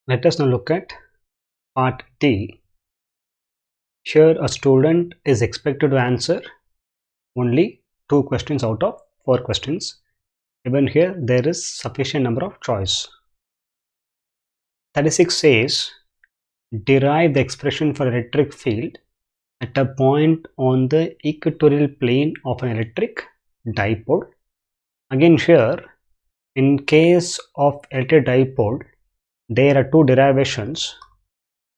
Let us now look at part D. Here a student is expected to answer only 2 questions out of 4 questions. Even here there is sufficient number of choice. 36 says derive the expression for electric field at a point on the equatorial plane of an electric dipole. Again here, in case of electric dipole, there are 2 derivations.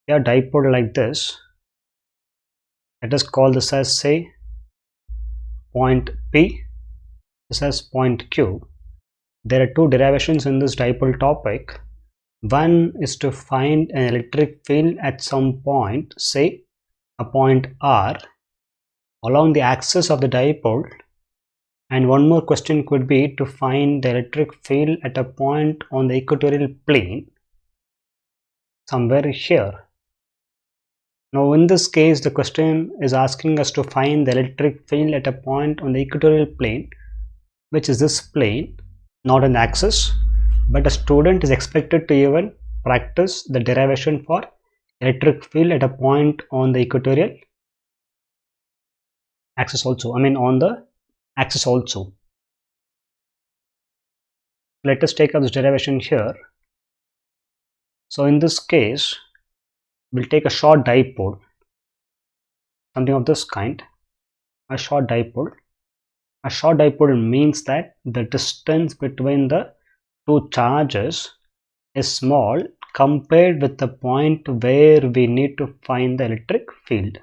A dipole like this, let us call this as say point P, this as point Q. There are 2 derivations in this dipole topic. One is to find an electric field at some point, say a point R, along the axis of the dipole, and one more question could be to find the electric field at a point on the equatorial plane somewhere here. Now in this case the question is asking us to find the electric field at a point on the equatorial plane, which is this plane, not an axis, but a student is expected to even practice the derivation for electric field at a point on the equatorial axis also, on the axis also. Let us take up this derivation here. So in this case we'll take a short dipole, something of this kind, a short dipole. A short dipole means that the distance between the 2 charges is small compared with the point where we need to find the electric field.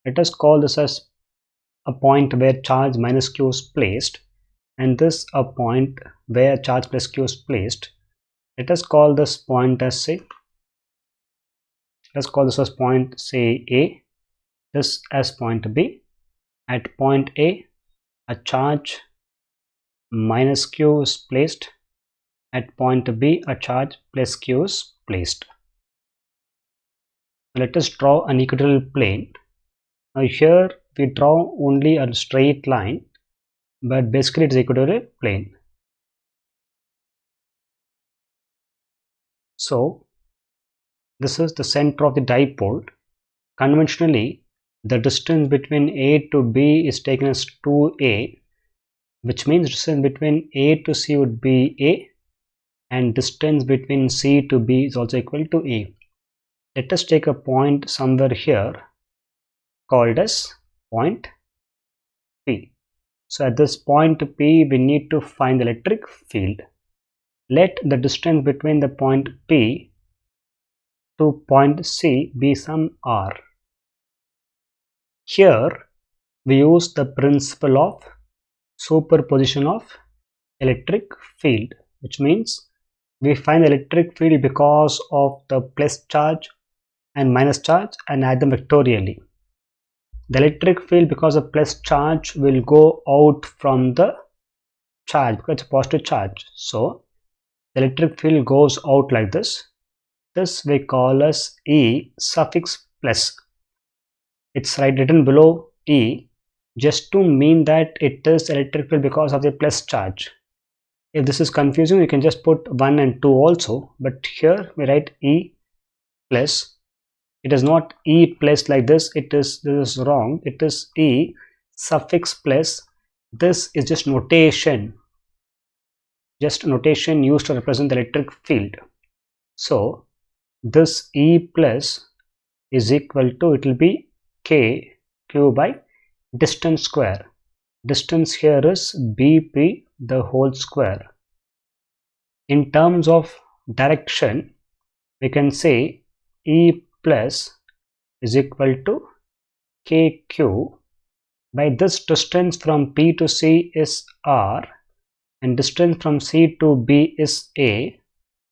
Let us call this as a point where charge minus q is placed, and this a point where charge plus q is placed. Let us call this point as say, let's call this as point say A, this as point B. At point A, a charge minus q is placed. At point B, a charge plus q is placed. Let us draw an equatorial plane. Now here we draw only a straight line, but basically it is equatorial plane. So this is the center of the dipole. Conventionally, the distance between A to B is taken as 2A, which means distance between A to C would be A, and distance between C to B is also equal to A. Let us take a point somewhere here called as point P. So at this point P we need to find the electric field. Let the distance between the point P to point C be some R. Here we use the principle of superposition of electric field, which means we find the electric field because of the plus charge and minus charge and add them vectorially. The electric field because of plus charge will go out from the charge because it's a positive charge. So the electric field goes out like this. This we call as E suffix plus. It's written below E just to mean that it is electric field because of the plus charge. If this is confusing, you can just put 1 and 2 also, but here we write E plus. It is not E plus like this, this is wrong. It is E suffix plus. This is just notation used to represent the electric field. So this E plus is equal to, it will be K Q by distance square. Distance here is BP the whole square. In terms of direction, we can say E plus is equal to KQ by this distance from P to C is R and distance from C to B is A.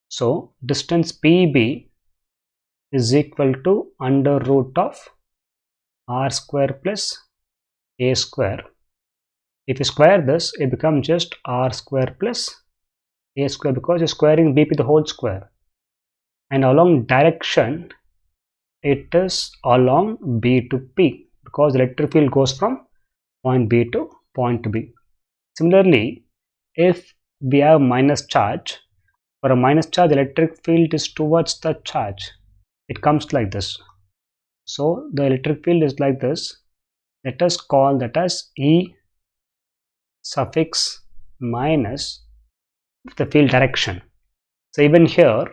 So distance PB is equal to under root of R square plus A square. If you square this, it becomes just R square plus A square because you're squaring BP the whole square. And along direction, it is along B to P because the electric field goes from point B to point B. Similarly, if we have minus charge, For a minus charge, the electric field is towards the charge. It comes like this. So the electric field is like this. Let us call that as E suffix minus the field direction. So even here,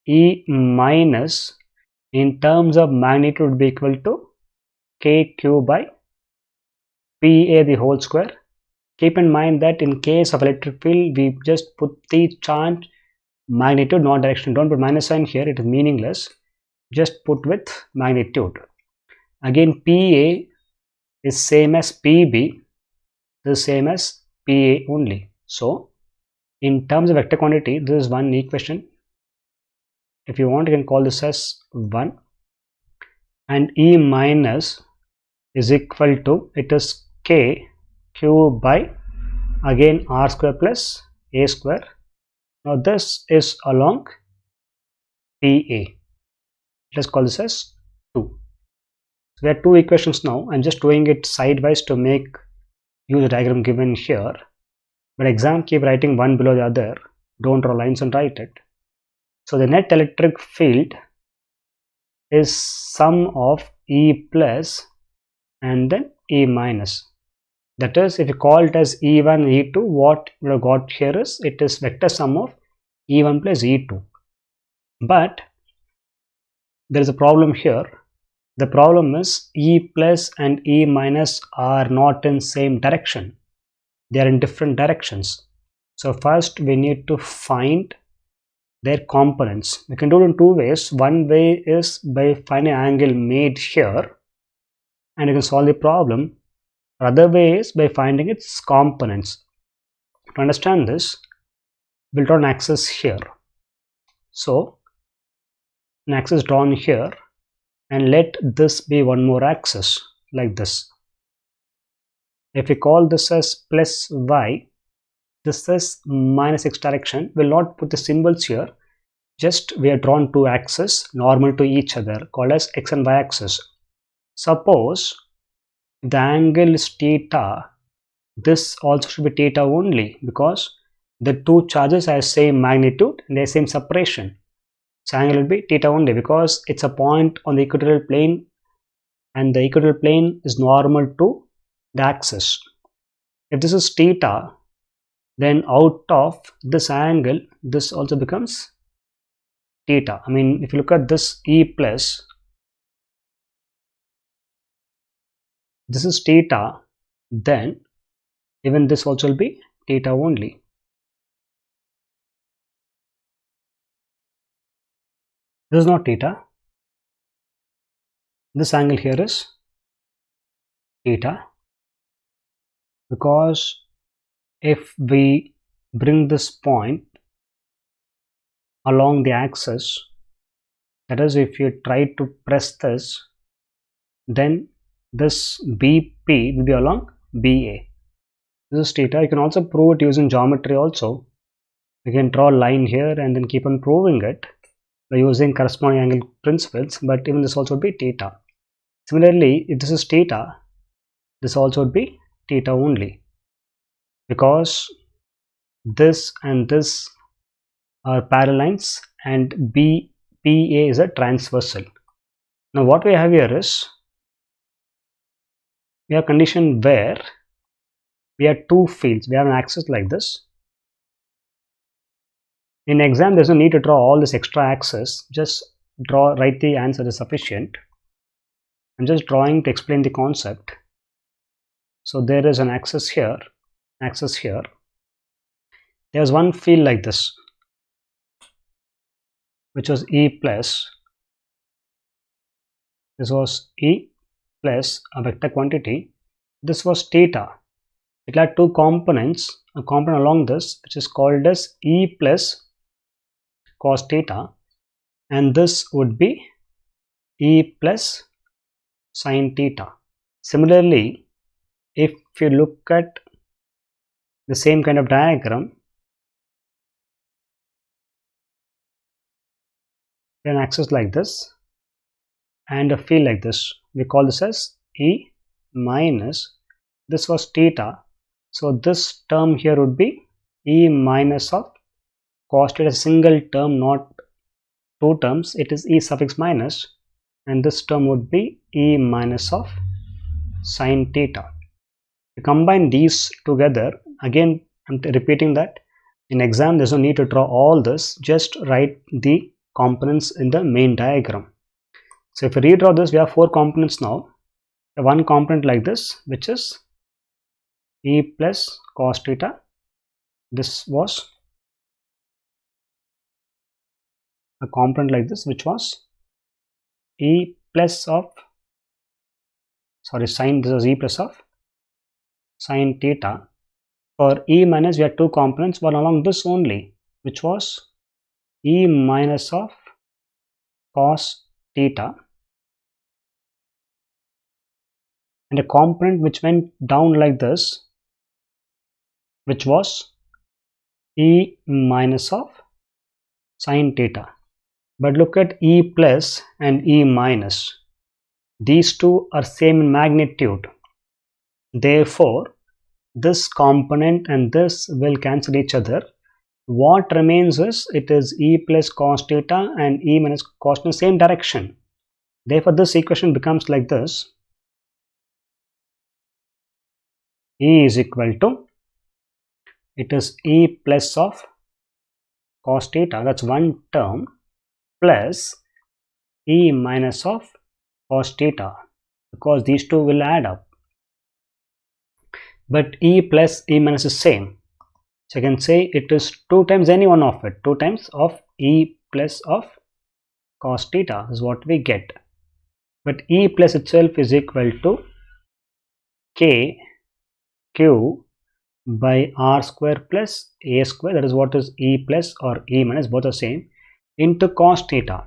E minus in terms of magnitude would be equal to kq by Pa the whole square. Keep in mind that in case of electric field, we just put the charge magnitude, not direction. Don't put minus sign here, it is meaningless. Just put with magnitude. Again, Pa is same as Pb, this is same as Pa only. So in terms of vector quantity, this is one equation. If you want, you can call this as 1, and E minus is equal to, it is k q by again r square plus a square. Now this is along Pa. Let's call this as 2. So we have two equations now. I'm just doing it sidewise to make use the diagram given here. But exam keep writing one below the other. Don't draw lines and write it. So the net electric field is sum of E plus and then E minus. That is, if you call it as E1, E2, what we have got here is, it is vector sum of E1 plus E2. But there is a problem here. The problem is E plus and E minus are not in same direction. They are in different directions. So first we need to find their components. We can do it in two ways. One way is by finding an angle made here and you can solve the problem. Other way is by finding its components. To understand this, we'll draw an axis here. So an axis drawn here, and let this be one more axis like this. If we call this as plus y, this is minus x direction. We'll not put the symbols here, just we have drawn two axes normal to each other called as x and y axis. Suppose the angle is theta, this also should be theta only, because the two charges have same magnitude and they have same separation. So angle will be theta only because it's a point on the equatorial plane and the equatorial plane is normal to the axis. If this is theta, then out of this angle, this also becomes theta. I mean, if you look at this E plus, this is theta, then even this also will be theta only. This is not theta. This angle here is theta, because if we bring this point along the axis, that is, if you try to press this, then this BP will be along BA. This is theta. You can also prove it using geometry also. You can draw a line here and then keep on proving it by using corresponding angle principles, but even this also would be theta. Similarly, if this is theta, this also would be theta only, because this and this are parallel lines and BPA is a transversal. Now what we have here is, we have a condition where we have two fields. We have an axis like this. In exam, there's no need to draw all this extra axis. Just write the answer is sufficient. I'm just drawing to explain the concept. So there is an axis here, axis here. There's one field like this, which was E plus. This was E plus a vector quantity. This was theta. It had two components, a component along this which is called as E plus cos theta, and this would be E plus sin theta. Similarly, if you look at the same kind of diagram, an axis like this and a field like this, we call this as E minus, this was theta, so this term here would be E minus of cos theta is a single term, not two terms. It is e suffix minus, and this term would be e minus of sine theta. To combine these together, again I'm repeating that in exam there's no need to draw all this, just write the components in the main diagram. So if we redraw this, we have four components now. One component like this, which is e plus cos theta. This was a component like this, which was e plus of, sine, this is e plus of sine theta. For e minus, we had two components, one along this only, which was e minus of cos theta, and a component which went down like this, which was e minus of sine theta. But look at e plus and e minus. These two are same in magnitude. Therefore, this component and this will cancel each other. What remains is, it is e plus cos theta and e minus cos in the same direction. Therefore, this equation becomes like this. E is equal to, it is e plus of cos theta, that's one term, plus e minus of cos theta, because these two will add up. But e plus e minus is same, so I can say it is 2 times any one of it. 2 times of e plus of cos theta is what we get. But e plus itself is equal to k q by r square plus a square, that is what is e plus or e minus, both are same, into cos theta.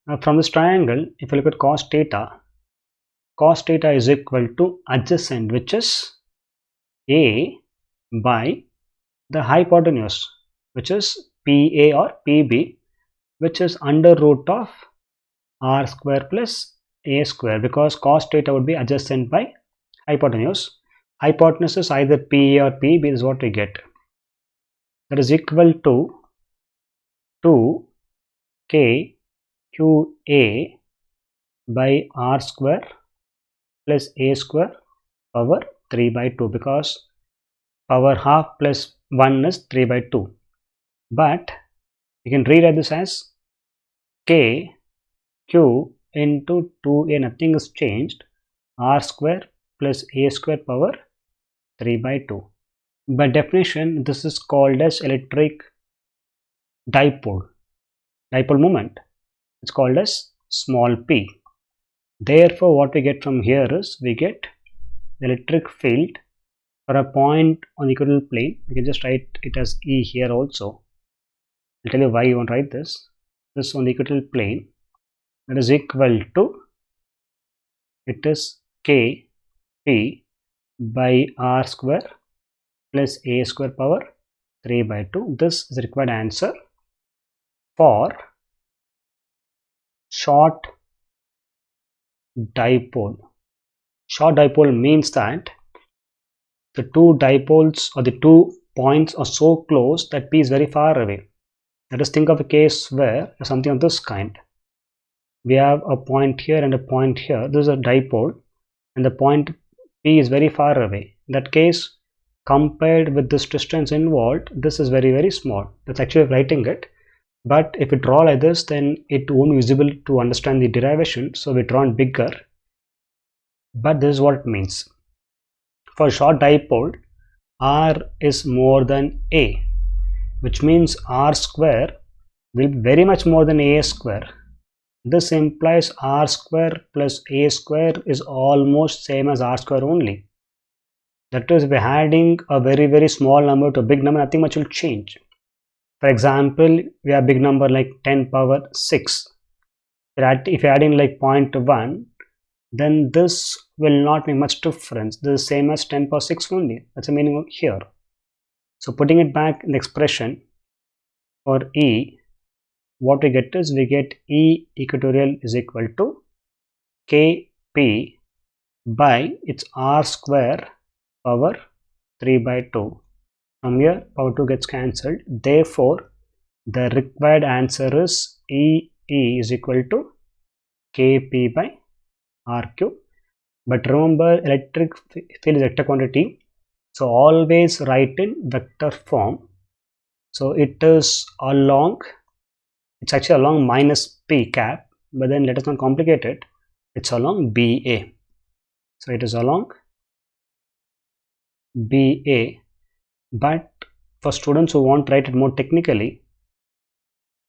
Now from this triangle, if you look at cos theta is equal to adjacent, which is a by the hypotenuse, which is PA or PB, which is under root of r square plus a square, because cos theta would be adjacent by hypotenuse. Hypotenuse is either PA or PB, is what we get. That is equal to 2 k qa by r square plus a square power 3 by 2, because power half plus 1 is 3 by 2. But you can rewrite this as k q into 2a, nothing is changed, r square plus a square power 3 by 2. By definition, this is called as electric dipole moment. It's called as small p. Therefore, what we get from here is, we get the electric field for a point on the equatorial plane. We can just write it as E here also. I'll tell you why you want to write this. This on the equatorial plane, that is equal to, it is k p by r square plus a square power 3 by 2. This is the required answer for short dipole. Short dipole means that the two dipoles or the 2 points are so close that P is very far away. Let us think of a case where something of this kind. We have a point here and a point here. This is a dipole, and the point P is very far away. In that case, compared with this distance involved, this is very, very small. That's actually writing it. But if we draw like this, then it won't be visible to understand the derivation. So we draw it bigger. But this is what it means. For short dipole, r is more than a, which means r square will be very much more than a square. This implies r square plus a square is almost same as r square only. That is, if we are adding a very, very small number to a big number, nothing much will change. For example, we have a big number like 10 power 6. If you add in like 0.1, then this will not make much difference. This is same as 10 power 6 only. That's the meaning of here. So putting it back in the expression for E, what we get is, we get E equatorial is equal to Kp by its r square power 3 by 2. From here, power 2 gets cancelled. Therefore, the required answer is EE is equal to Kp by R cube. But remember, electric field is vector quantity, so always write in vector form. So it is along, it's actually along minus P cap, but then let us not complicate it, it's along BA. So it is along BA, but for students who want to write it more technically,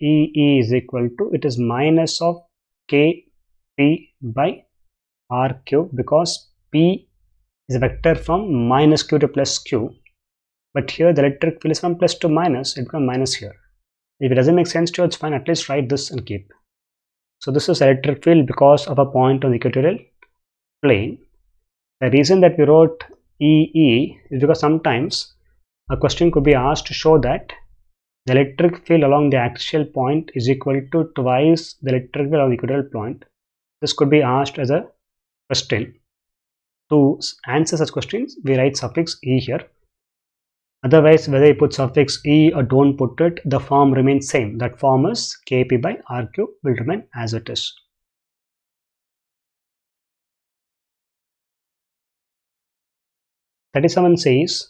EE is equal to, it is minus of Kp by R cube, because P is a vector from minus Q to plus Q, but here the electric field is from plus to minus, it becomes minus here. If it doesn't make sense to you, it's fine, at least write this and keep. So this is electric field because of a point on the equatorial plane. The reason that we wrote EE is because sometimes a question could be asked to show that the electric field along the axial point is equal to twice the electric field along the equatorial point. This could be asked as a question. To answer such questions, we write suffix E here. Otherwise, whether you put suffix E or don't put it, the form remains same. That form is Kp by R cube will remain as it is. '37 says,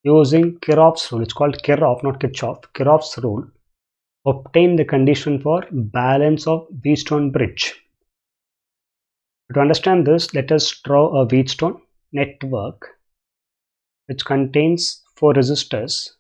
using Kirob's rule, it's called Kirob, not Kirchhoff, Kirob's rule, obtain the condition for balance of Wheatstone bridge. To understand this, let us draw a Wheatstone network which contains 4 resistors.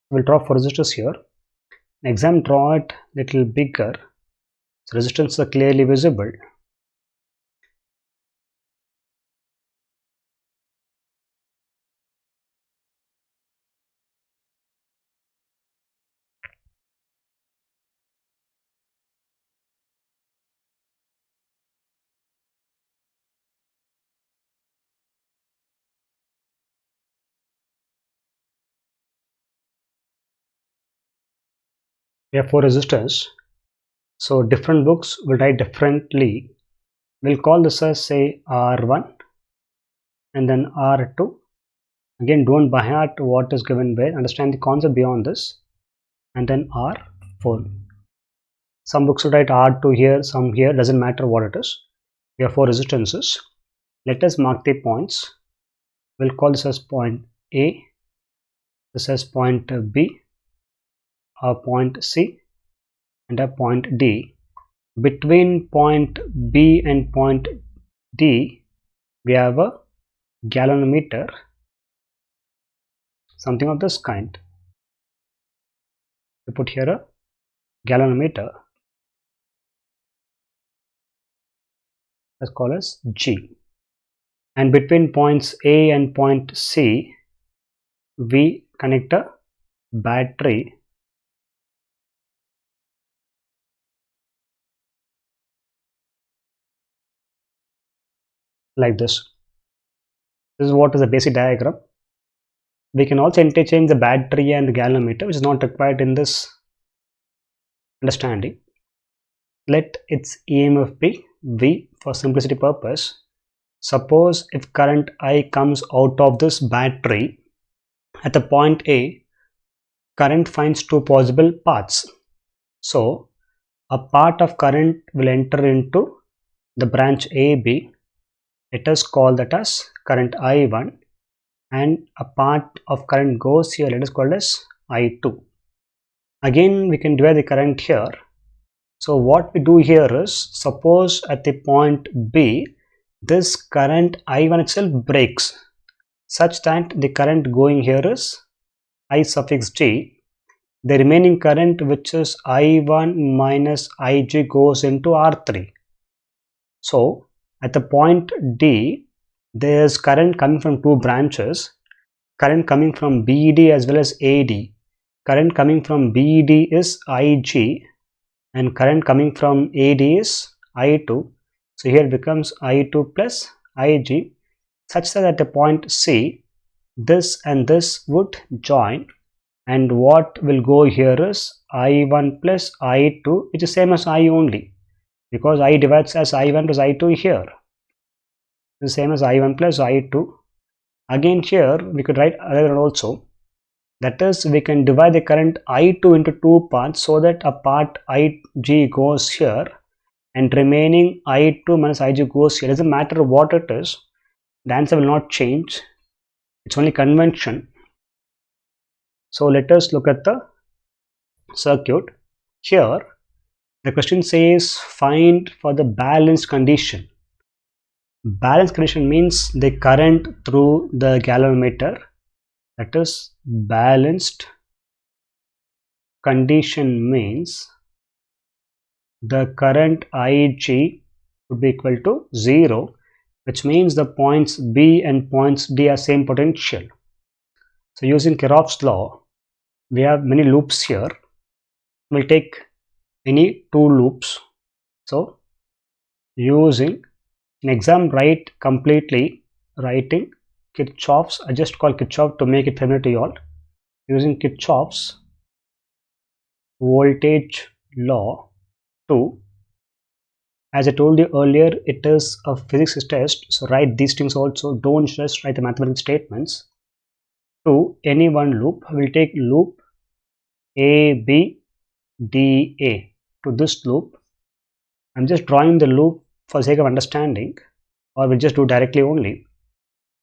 We'll draw 4 resistors here. Next time, draw it little bigger, so resistance are clearly visible. We have 4 resistors, so different books will write differently. We'll call this as, say, R1 and then R2. Again, don't by heart what is given where, understand the concept beyond this, and then R4. Some books will write R2 here, some here, doesn't matter what it is. We have 4 resistances. Let us mark the points. We'll call this as point A, this as point B, a point C, and a point D. Between point B and point D, we have a galvanometer, something of this kind. We put here a galvanometer, let's call as G. And between points A and point C, we connect a battery like this. This is what is the basic diagram. We can also interchange the battery and the galvanometer, which is not required in this understanding. Let its EMF be V for simplicity purpose. Suppose if current I comes out of this battery at the point A, current finds 2 possible paths. So a part of current will enter into the branch AB. Let us call that as current I1, and a part of current goes here, let us call it as I2. Again, we can divide the current here. So what we do here is, suppose at the point B, this current I1 itself breaks such that the current going here is I suffix G. The remaining current, which is I1 minus Ig, goes into R3. So at the point D, there is current coming from 2 branches, current coming from BD as well as AD. Current coming from BD is Ig and current coming from AD is I2. So here it becomes I2 plus Ig. such that at a point C, this and this would join, and what will go here is I1 plus I2, which is same as I only, because I divides as I1 plus I2 here. The same as I1 plus I2. Again here we could write another also, that is we can divide the current I2 into two parts, so that a part IG goes here and remaining I2 minus IG goes here. It doesn't matter what it is, the answer will not change, it's only convention. So let us look at the circuit. Here the question says find for the balanced condition. Balanced condition means the current through the galvanometer, that is balanced condition means the current IG would be equal to 0, which means the points B and points D are same potential. So using Kirob's law, we have many loops here. We'll take any two loops. So using an exam, write completely writing Kirchhoff's, I just call Kirchhoff to make it familiar to you all. Using Kirchhoff's voltage law 2, as I told you earlier, it is a physics test, so write these things also, don't just write the mathematical statements. To any one loop, we'll take loop A, B, D, A. To this loop, I'm just drawing the loop for sake of understanding, or we'll just do directly only.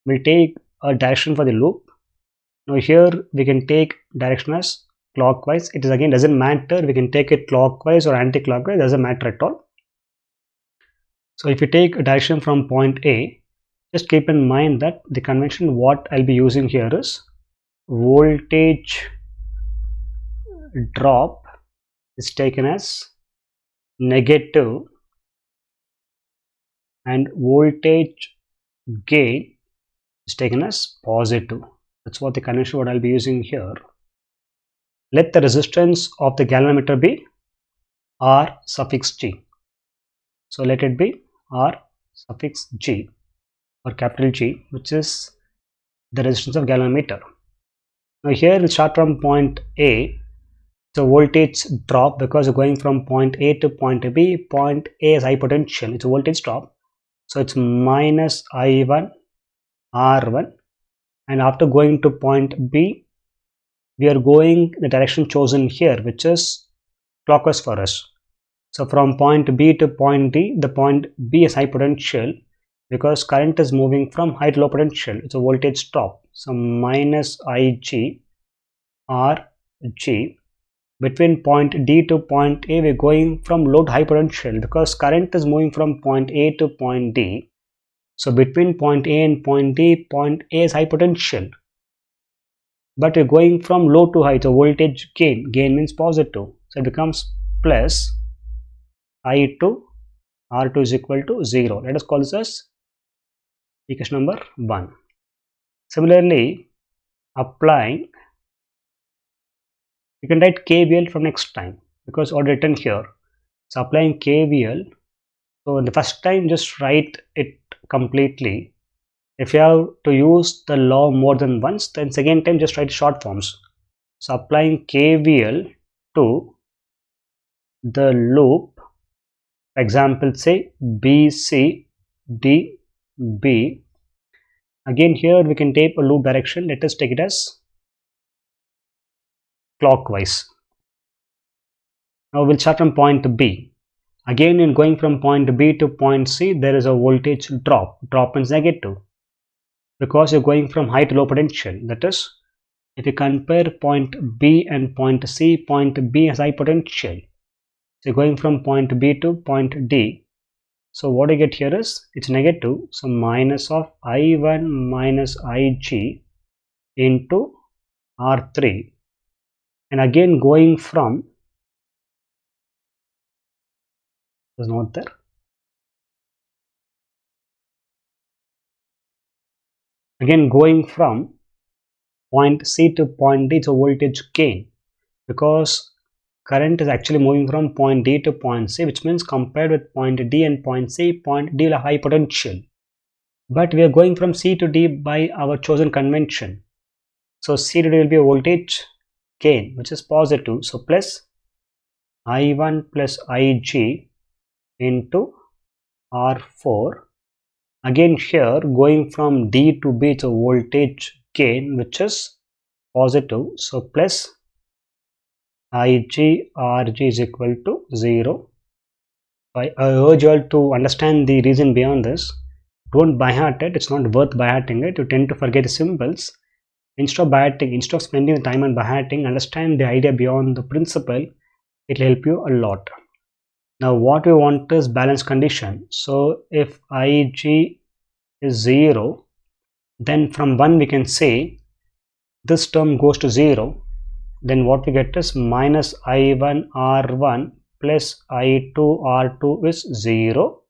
We'll take a direction for the loop. Now here we can take direction as clockwise. It is again doesn't matter, we can take it clockwise or anti-clockwise, doesn't matter at all. So if you take a direction from point A, just keep in mind that the convention what I'll be using here is voltage drop is taken as negative and voltage gain is taken as positive. That's what the convention what I'll be using here. Let the resistance of the galvanometer be R suffix G. So let it be R suffix G or capital G, which is the resistance of galvanometer. Now here we'll start from point A. So voltage drop, because we're going from point A to point B. Point A is high potential, it's a voltage drop, so it's minus I1 R1, and after going to point B, we are going the direction chosen here, which is clockwise for us. So from point B to point D, the point B is high potential because current is moving from high to low potential, it's a voltage drop. So minus IG RG. Between point D to point A, we're going from low to high potential because current is moving from point A to point D. So between point A and point D, point A is high potential, but we're going from low to high. So voltage gain, gain means positive, so it becomes plus I2 R2 is equal to 0. Let us call this as equation number 1. Similarly, applying, you can write KVL from next time because already written here. So applying KVL, so the first time just write it completely. If you have to use the law more than once, then second time just write short forms. So applying KVL to the loop, for example say BC DB. Again here we can take a loop direction, let us take it as clockwise. Now we'll start from point B. Again in going from point B to point C, there is a voltage drop. Drop means negative because you're going from high to low potential. That is, if you compare point B and point C, point B has high potential. So you're going from point B to point D. So what you get here is it's negative. So minus of I1 minus IG into R3. And again going from, is not there. Again going from point C to point D, it's a voltage gain because current is actually moving from point D to point C, which means compared with point D and point C, point D will have high potential. but we are going from C to D by our chosen convention. So C to D will be a voltage gain which is positive, so plus I1 plus Ig into R4. Again here going from D to B, it's a voltage gain which is positive, so plus Ig Rg is equal to 0. I urge you all to understand the reason beyond this. Don't by heart it, it's not worth by hearting it. You tend to forget the symbols. Instead of spending the time on by hearting, understand the idea beyond the principle. It will help you a lot. Now what we want is balance condition. So if Ig is 0, then from 1 we can say this term goes to 0. Then what we get is minus I1 R1 plus I2 R2 is 0.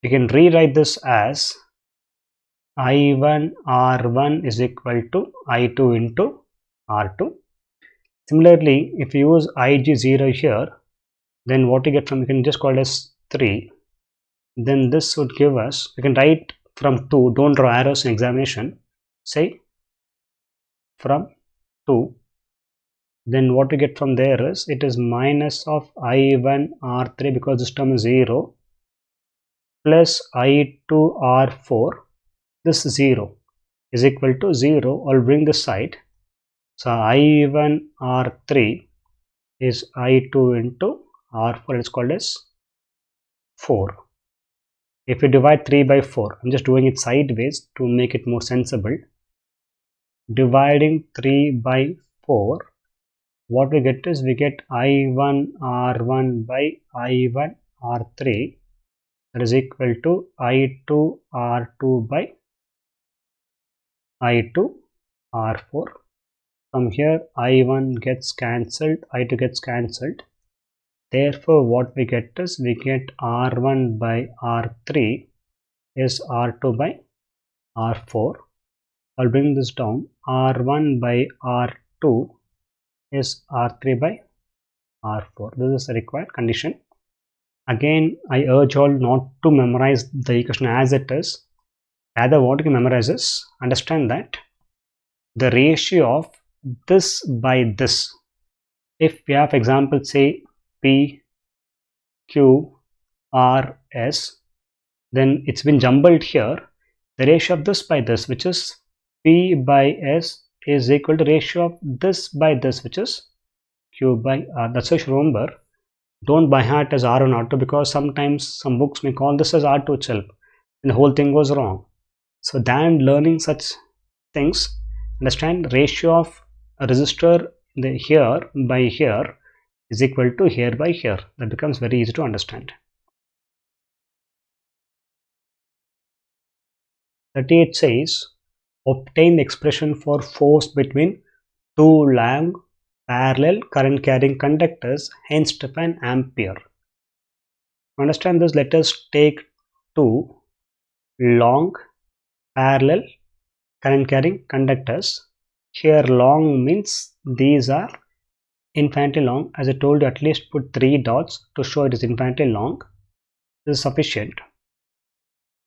We can rewrite this as I1 R1 is equal to I2 into R2. Similarly, if you use Ig0 here, then what you get from, you can just call it as 3. Then this would give us, you can write from 2, don't draw arrows in examination, say from 2. Then what we get from there is, it is minus of I1 R3 because this term is 0 plus I2 R4, this 0 is equal to 0. I'll bring this side. So I1 R3 is I2 into R4, it's called as 4. If we divide 3 by 4, I'm just doing it sideways to make it more sensible. Dividing 3 by 4, what we get is, we get I1 R1 by I1 R3, that is equal to I2 R2 by I2 R4. From here I1 gets cancelled, I2 gets cancelled. Therefore what we get is, we get R1 by R3 is R2 by R4. I'll bring this down. R1 by R2 is R3 by R4. This is the required condition. Again, I urge all not to memorize the equation as it is. Rather, what you can memorize is, understand that the ratio of this by this, if we have example say P, Q, R, S, then it's been jumbled here. The ratio of this by this, which is P by S, is equal to ratio of this by this, which is Q by R. That's why you should remember, don't by heart as R1 R2, because sometimes some books may call this as R2 itself and the whole thing goes wrong. So than learning such things, understand ratio of a resistor here by here is equal to here by here. That becomes very easy to understand. 38 says, obtain the expression for force between two long parallel current carrying conductors, hence define ampere. To understand this, let us take two long parallel current carrying conductors. Here long means these are infinitely long. As I told you, at least put 3 dots to show it is infinitely long. This is sufficient.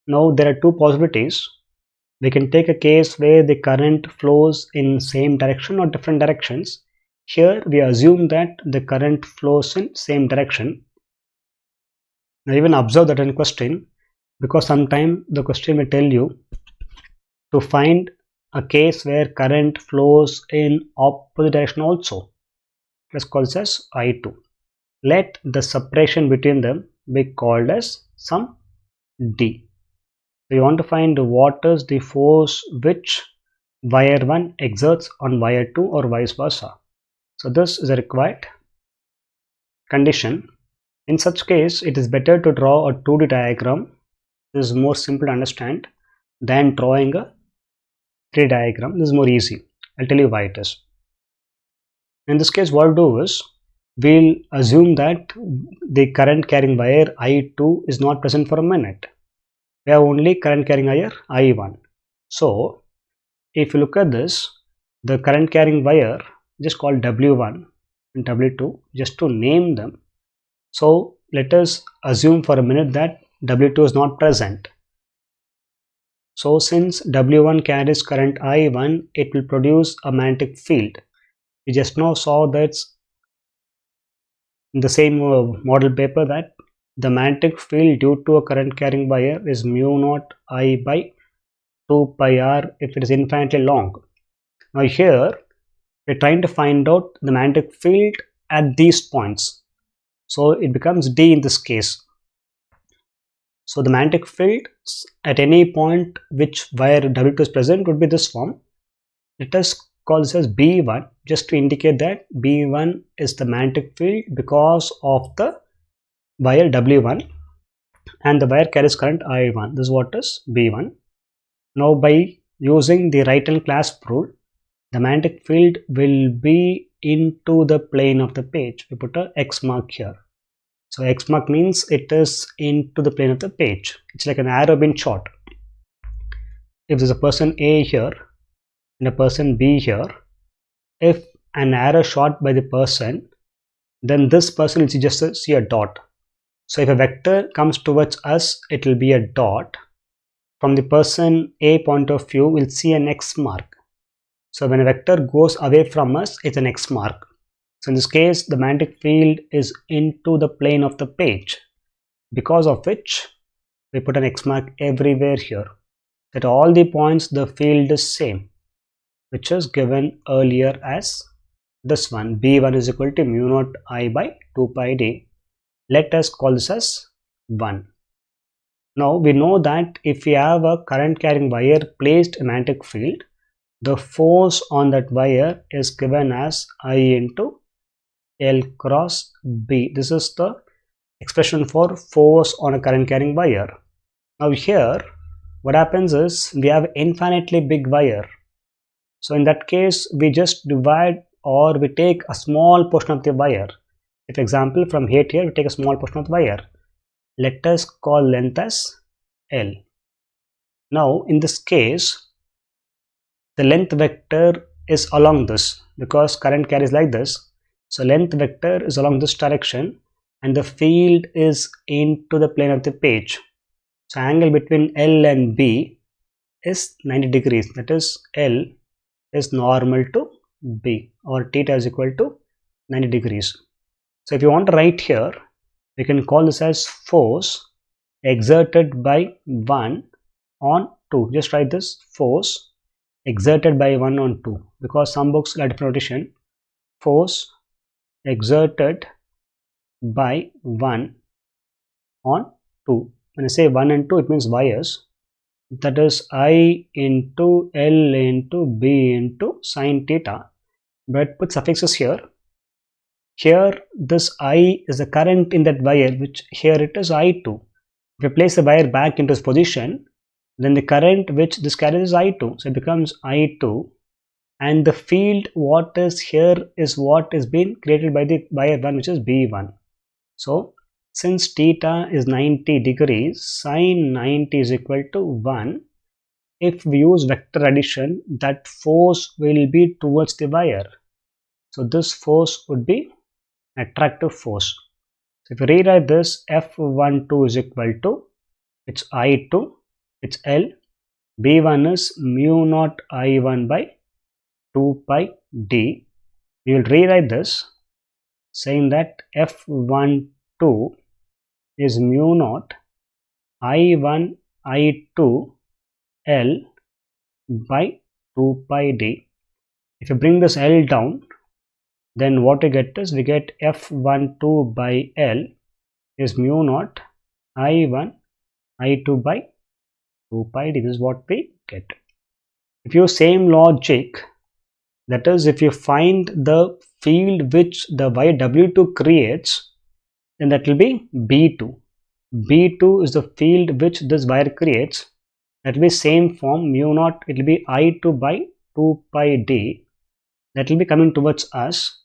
Now there are two possibilities. We can take a case where the current flows in same direction or different directions. Here we assume that the current flows in same direction. Now even observe that in question, because sometimes the question may tell you to find a case where current flows in opposite direction also. Let's call this as I2. Let the separation between them be called as some D. So you want to find what is the force which wire 1 exerts on wire 2 or vice versa. So this is a required condition. In such case, it is better to draw a 2D diagram. This is more simple to understand than drawing a 3D diagram. This is more easy. I'll tell you why it is. In this case, what we'll do is, we'll assume that the current carrying wire I2 is not present for a minute. We have only current carrying wire I1. So if you look at this, the current carrying wire just called W1 and W2 just to name them. So let us assume for a minute that W2 is not present. So since W1 carries current I1, it will produce a magnetic field. We just now saw that in the same model paper that the magnetic field due to a current carrying wire is mu naught I by 2 pi r if it is infinitely long. Now here we're trying to find out the magnetic field at these points. So it becomes D in this case. So the magnetic field at any point which wire W2 is present would be this form. Let us call this as B1 just to indicate that B1 is the magnetic field because of the wire W1 and the wire carries current I1. This is what is B1. Now by using the right-hand clasp rule, the magnetic field will be into the plane of the page. We put a X mark here. So X mark means it is into the plane of the page. It's like an arrow being shot. If there's a person A here and a person B here, if an arrow shot by the person, then this person will just see a dot. So if a vector comes towards us, it will be a dot. From the person A point of view, we'll see an X mark. So when a vector goes away from us, it's an X mark. So in this case, the magnetic field is into the plane of the page, because of which we put an X mark everywhere here. At all the points, the field is same, which is given earlier as this one. B1 is equal to mu naught I by 2 pi d. Let us call this as 1. Now we know that if we have a current carrying wire placed in magnetic field, the force on that wire is given as I into L cross B. This is the expression for force on a current carrying wire. Now here what happens is we have infinitely big wire. So in that case we just divide or we take a small portion of the wire. If example from here to here we take a small portion of the wire. Let us call length as L. Now in this case the length vector is along this because current carries like this. So length vector is along this direction and the field is into the plane of the page. So angle between L and B is 90 degrees. That is L is normal to B, or theta is equal to 90 degrees. So if you want to write here, we can call this as force exerted by 1 on 2. Just write this, force exerted by 1 on 2, because some books have different notation. Force exerted by 1 on 2. When I say 1 and 2, it means wires. That is I into L into B into sine theta. But put suffixes here. Here this I is the current in that wire, which here it is I2. If you place the wire back into its position, then the current which this carries is I2. So it becomes I2. And the field what is here is what is being created by the wire 1, which is B1. So since theta is 90 degrees, sine 90 is equal to 1. If we use vector addition, that force will be towards the wire. So this force would be attractive force. So if you rewrite this, F12 is equal to, it's I2, it's L, B1 is mu naught I1 by 2 pi d. We will rewrite this saying that F12 is mu naught I1 I2 L by 2 pi d. If you bring this L down, then what we get is we get F12 by L is mu naught I1 I2 by 2 pi d. This is what we get. If you use same logic, that is, if you find the field which the wire W2 creates, then that will be B2. B2 is the field which this wire creates. That will be same form, mu naught, it will be I2 by 2 pi d. That will be coming towards us.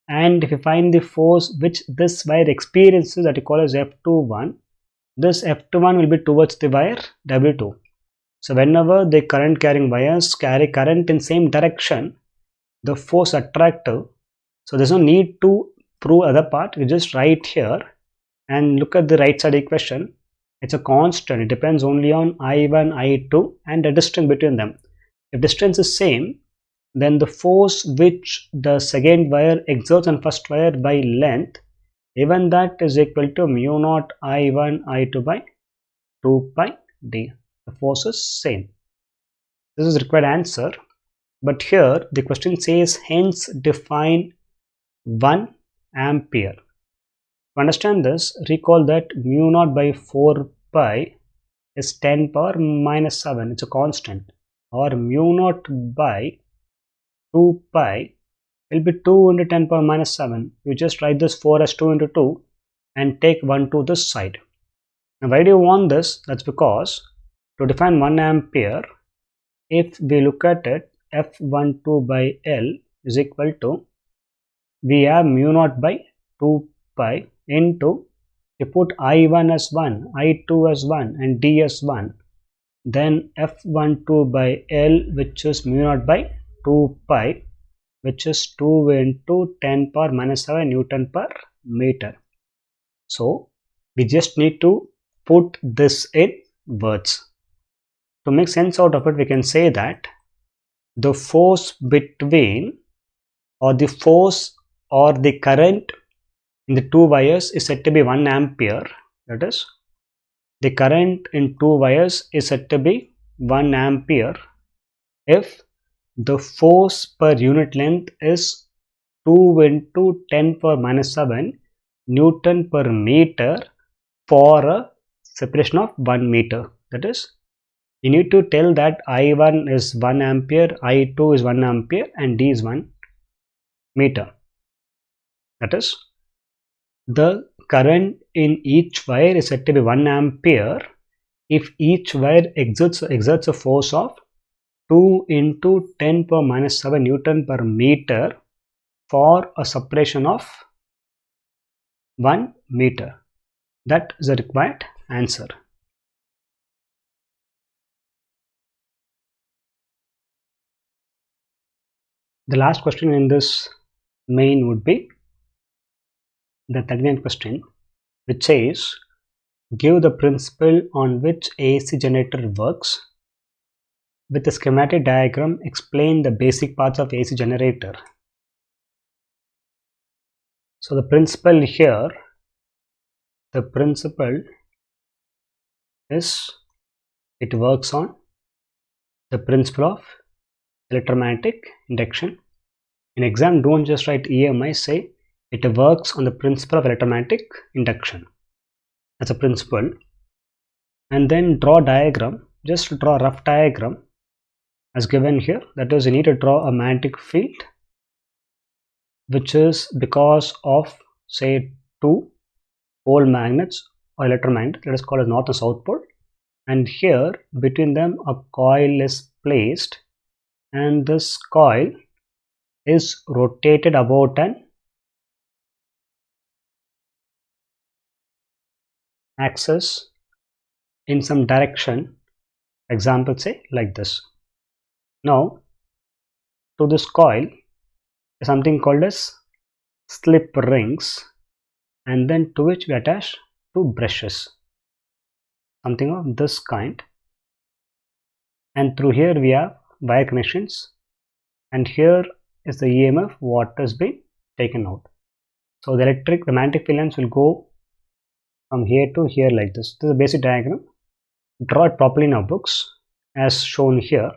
And if you find the force which this wire experiences, that you call as F21, this F21 will be towards the wire W2. So whenever the current carrying wires carry current in same direction, the force attractive. So there's no need to prove other part. You just write here and look at the right side equation. It's a constant. It depends only on I1, I2 and the distance between them. If distance is same, then the force which the second wire exerts on first wire by length, even that is equal to mu naught I1, I2 by 2 pi d. The force is same. This is required answer. But here the question says hence define 1 ampere. To understand this, recall that mu naught by 4 pi is 10 power minus 7. It's a constant. Or mu naught by 2 pi will be 2 into 10 power minus 7. You just write this 4 as 2 into 2 and take 1 to this side. Now why do you want this? That's because to define 1 ampere, if we look at it, F12 by L is equal to, we have mu naught by 2 pi into, you put I1 as 1, I2 as 1 and D as 1, then F12 by L, which is mu naught by 2 pi, which is 2 into 10 power minus 7 Newton per meter. So we just need to put this in words. To make sense out of it, we can say that the force between, or the force or the current in the two wires is said to be 1 ampere. That is, the current in two wires is said to be 1 ampere if the force per unit length is 2 into 10 power minus 7 Newton per meter for a separation of 1 meter. That is, you need to tell that I1 is 1 ampere, I2 is 1 ampere and D is 1 meter. That is, the current in each wire is said to be 1 ampere if each wire exerts a force of 2 into 10 power minus 7 Newton per meter for a separation of 1 meter. That is the required answer. The last question in this main would be the 39th question, which says give the principle on which AC generator works. With a schematic diagram, explain the basic parts of AC generator. So the principle here, the principle is, it works on the principle of electromagnetic induction. In exam, don't just write EMI, say it works on the principle of electromagnetic induction. That's a principle. And then draw a diagram, just draw a rough diagram as given here. That is, you need to draw a magnetic field which is because of, say, two pole magnets or electromagnet, let us call it north and south pole, and here between them a coil is placed, and this coil is rotated about an axis in some direction. Example, say like this. Now to this coil is something called as slip rings, and then to which we attach two brushes, something of this kind, and through here we have wire connections, and here is the EMF what has been taken out. So the magnetic field lines will go from here to here like this. This is a basic diagram. Draw it properly in our books as shown here.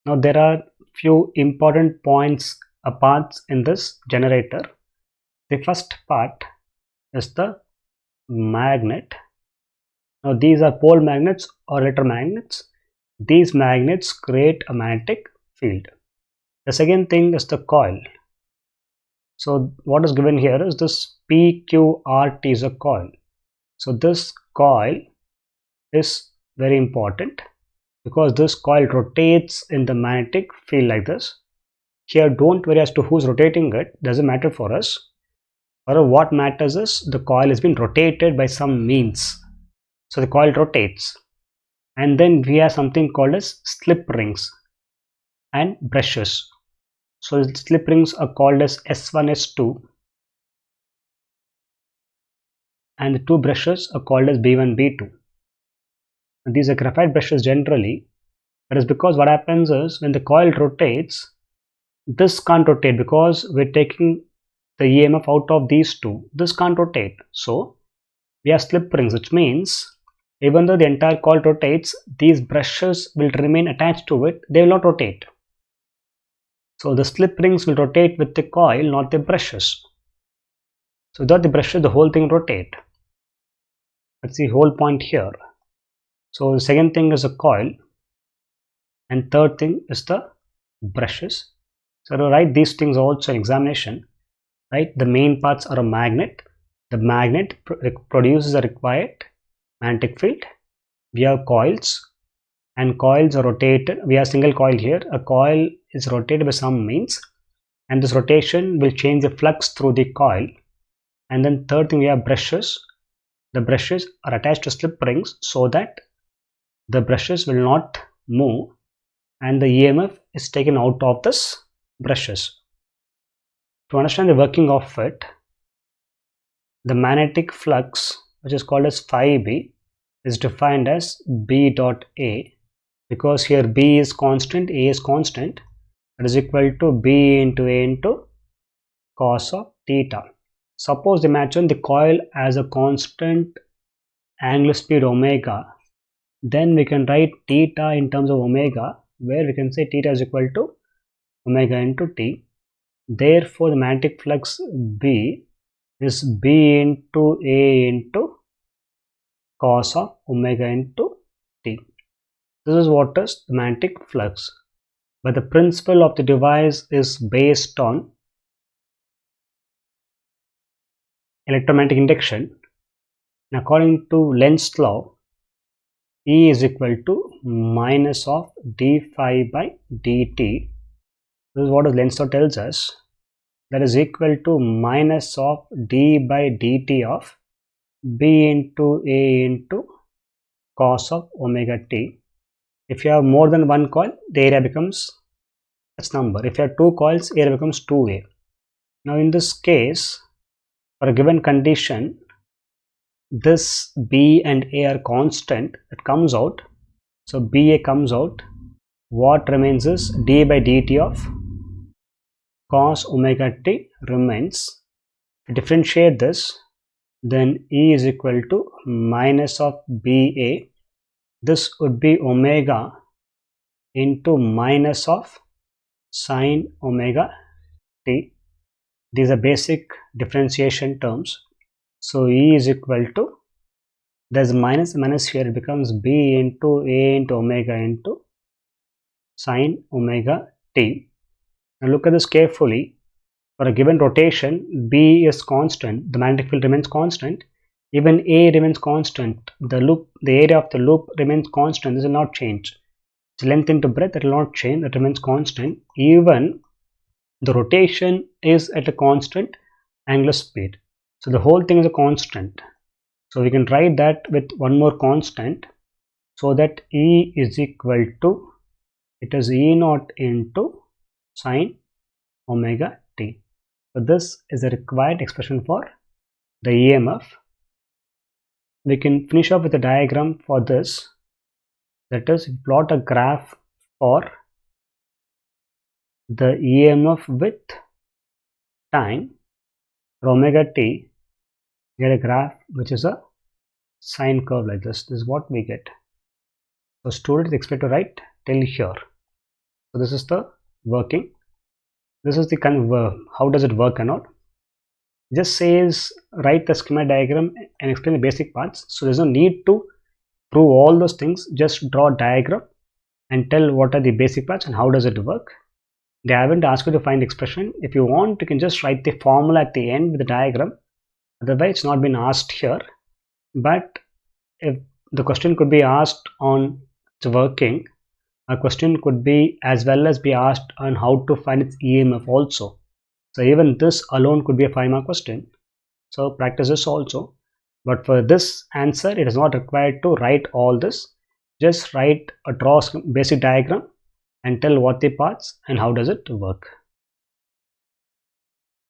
Now there are few important points parts in this generator. The first part is the magnet. Now these are pole magnets or electromagnets. These magnets create a magnetic field. The second thing is the coil. So what is given here is this PQRT is a coil. So this coil is very important because this coil rotates in the magnetic field like this. Here don't worry as to who's rotating it, doesn't matter for us. Or what matters is the coil has been rotated by some means. So the coil rotates, and then we have something called as slip rings and brushes. So the slip rings are called as S1, S2, and the two brushes are called as B1, B2. And these are graphite brushes generally. That is because what happens is when the coil rotates, this can't rotate because we're taking the EMF out of these two. This can't rotate. So we have slip rings, which means even though the entire coil rotates, these brushes will remain attached to it. They will not rotate. So the slip rings will rotate with the coil, not the brushes. So without the brushes, the whole thing rotate. That's the whole point here. So the second thing is a coil, and third thing is the brushes. So to write these things also in examination, right? The main parts are a magnet. The magnet produces a required magnetic field. We have coils, and coils are rotated. We have single coil here. A coil is rotated by some means, and this rotation will change the flux through the coil. And then third thing, we have brushes. The brushes are attached to slip rings so that the brushes will not move, and the EMF is taken out of this brushes. To understand the working of it, the magnetic flux, which is called as phi B, is defined as B dot A, because here B is constant, A is constant. That is equal to B into A into cos of theta. Suppose imagine the coil as a constant angular speed omega, then we can write theta in terms of omega, where we can say theta is equal to omega into T. Therefore, the magnetic flux B is B into A into cos of omega into T. This is what is the magnetic flux. But the principle of the device is based on electromagnetic induction. And according to Lenz's law, E is equal to minus of d phi by dt. This is what Lenz's law tells us. That is equal to minus of d by dt of B into A into cos of omega t. If you have more than one coil, the area becomes this number. If you have two coils, area becomes 2A. Now in this case, for a given condition, this B and A are constant. It comes out. So BA comes out. What remains is d by dt of cos omega t remains. To differentiate this, then E is equal to minus of BA. This would be omega into minus of sine omega t. These are basic differentiation terms. So E is equal to, there's minus here, it becomes B into A into omega into sine omega t. Now look at this carefully. For a given rotation, B is constant, the magnetic field remains constant. Even A remains constant. The area of the loop remains constant. This will not change. Its length into breadth, it will not change. It remains constant. Even the rotation is at a constant angular speed. So the whole thing is a constant. So we can write that with one more constant, so that E is equal to, it is E naught into sine omega t. So this is the required expression for the EMF. We can finish up with a diagram for this. That is, plot a graph for the EMF with time for omega t. Get a graph which is a sine curve like this. This is what we get. So students expect to write till here. So this is the working. This is the kind of how does it work and all. Just says write the schematic diagram and explain the basic parts. So there's no need to prove all those things. Just draw a diagram and tell what are the basic parts and how does it work. They haven't asked you to find expression. If you want, you can just write the formula at the end with the diagram. Otherwise, it's not been asked here. But if the question could be asked on the working, a question could be as well as be asked on how to find its EMF also. So even this alone could be a 5-mark question. So practice this also. But for this answer, it is not required to write all this. Just draw a basic diagram and tell what the parts and how does it work.